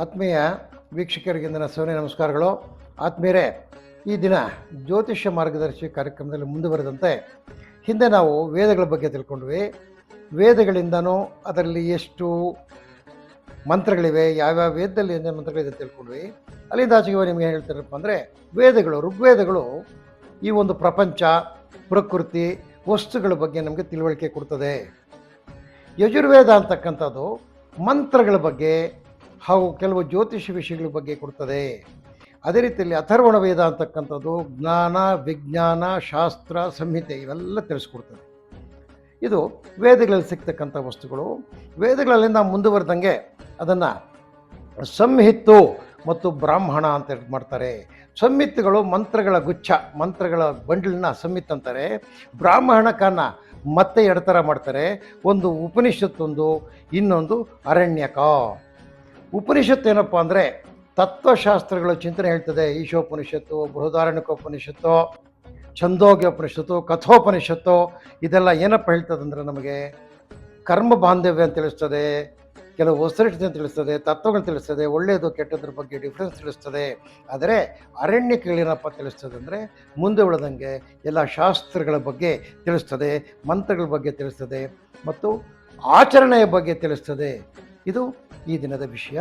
ಆತ್ಮೀಯ ವೀಕ್ಷಕರಿಗೆ ನನ್ನ ಸೌನ್ಯ ನಮಸ್ಕಾರಗಳು. ಆತ್ಮೀಯರೇ, ಈ ದಿನ ಜ್ಯೋತಿಷ್ಯ ಮಾರ್ಗದರ್ಶಿ ಕಾರ್ಯಕ್ರಮದಲ್ಲಿ ಮುಂದುವರೆದಂತೆ ಹಿಂದೆ ನಾವು ವೇದಗಳ ಬಗ್ಗೆ ತಿಳ್ಕೊಂಡ್ವಿ. ವೇದಗಳಿಂದನೂ ಅದರಲ್ಲಿ ಎಷ್ಟು ಮಂತ್ರಗಳಿವೆ, ಯಾವ್ಯಾವ ವೇದದಲ್ಲಿ ಏನೇನು ಮಂತ್ರಗಳಿದೆ ತಿಳ್ಕೊಂಡ್ವಿ. ಅಲ್ಲಿಂದ ಆಚೆಗೆ ನಿಮಗೆ ಹೇಳ್ತಾರಪ್ಪ ಅಂದರೆ ವೇದಗಳು, ಋಗ್ವೇದಗಳು ಈ ಒಂದು ಪ್ರಪಂಚ, ಪ್ರಕೃತಿ, ವಸ್ತುಗಳ ಬಗ್ಗೆ ನಮಗೆ ತಿಳುವಳಿಕೆ ಕೊಡ್ತದೆ. ಯಜುರ್ವೇದ ಅಂತಕ್ಕಂಥದ್ದು ಮಂತ್ರಗಳ ಬಗ್ಗೆ ಹಾಗೂ ಕೆಲವು ಜ್ಯೋತಿಷ ವಿಷಯಗಳ ಬಗ್ಗೆ ಕೊಡ್ತದೆ. ಅದೇ ರೀತಿಯಲ್ಲಿ ಅಥರ್ವಣ ವೇದ ಅಂತಕ್ಕಂಥದ್ದು ಜ್ಞಾನ, ವಿಜ್ಞಾನ, ಶಾಸ್ತ್ರ, ಸಂಹಿತೆ ಇವೆಲ್ಲ ತಿಳಿಸ್ಕೊಡ್ತದೆ. ಇದು ವೇದಗಳಲ್ಲಿ ಸಿಗ್ತಕ್ಕಂಥ ವಸ್ತುಗಳು. ವೇದಗಳಲ್ಲಿ ನಾವು ಮುಂದುವರೆದಂಗೆ ಅದನ್ನು ಸಂಹಿತ್ತು ಮತ್ತು ಬ್ರಾಹ್ಮಣ ಅಂತ ಮಾಡ್ತಾರೆ. ಸಂಹಿತ್ತುಗಳು ಮಂತ್ರಗಳ ಗುಚ್ಛ, ಮಂತ್ರಗಳ ಬಂಡಲನ್ನ ಸಂಹಿತ್ ಅಂತಾರೆ. ಬ್ರಾಹ್ಮಣಕನ್ನ ಮತ್ತೆ ಎಡತರ ಮಾಡ್ತಾರೆ. ಒಂದು ಉಪನಿಷತ್ತೊಂದು, ಇನ್ನೊಂದು ಅರಣ್ಯಕ. ಉಪನಿಷತ್ತು ಏನಪ್ಪ ಅಂದರೆ ತತ್ವಶಾಸ್ತ್ರಗಳ ಚಿಂತನೆ ಹೇಳ್ತದೆ. ಈಶೋಪನಿಷತ್ತು, ಬೃಹದಾರಣ್ಯಕೋಪನಿಷತ್ತು, ಛಂದೋಗ್ಯ ಉಪನಿಷತ್ತು, ಕಥೋಪನಿಷತ್ತು ಇದೆಲ್ಲ ಏನಪ್ಪ ಹೇಳ್ತದಂದ್ರೆ ನಮಗೆ ಕರ್ಮ ಬಾಂಧವ್ಯ ಅಂತ ತಿಳಿಸ್ತದೆ, ಕೆಲವು ವಸ್ತುನಿಷ್ಠತೆ ಅಂತ ತಿಳಿಸ್ತದೆ, ತತ್ವಗಳು ತಿಳಿಸ್ತದೆ, ಒಳ್ಳೆಯದು ಕೆಟ್ಟದ್ರ ಬಗ್ಗೆ ಡಿಫ್ರೆನ್ಸ್ ತಿಳಿಸ್ತದೆ. ಆದರೆ ಅರಣ್ಯಗಳೇನಪ್ಪ ತಿಳಿಸ್ತದೆ ಅಂದರೆ ಮುಂದೆ ಉಳಿದಂಗೆ ಎಲ್ಲ ಶಾಸ್ತ್ರಗಳ ಬಗ್ಗೆ ತಿಳಿಸ್ತದೆ, ಮಂತ್ರಗಳ ಬಗ್ಗೆ ತಿಳಿಸ್ತದೆ ಮತ್ತು ಆಚರಣೆಯ ಬಗ್ಗೆ ತಿಳಿಸ್ತದೆ. ಇದು ಈ ದಿನದ ವಿಷಯ.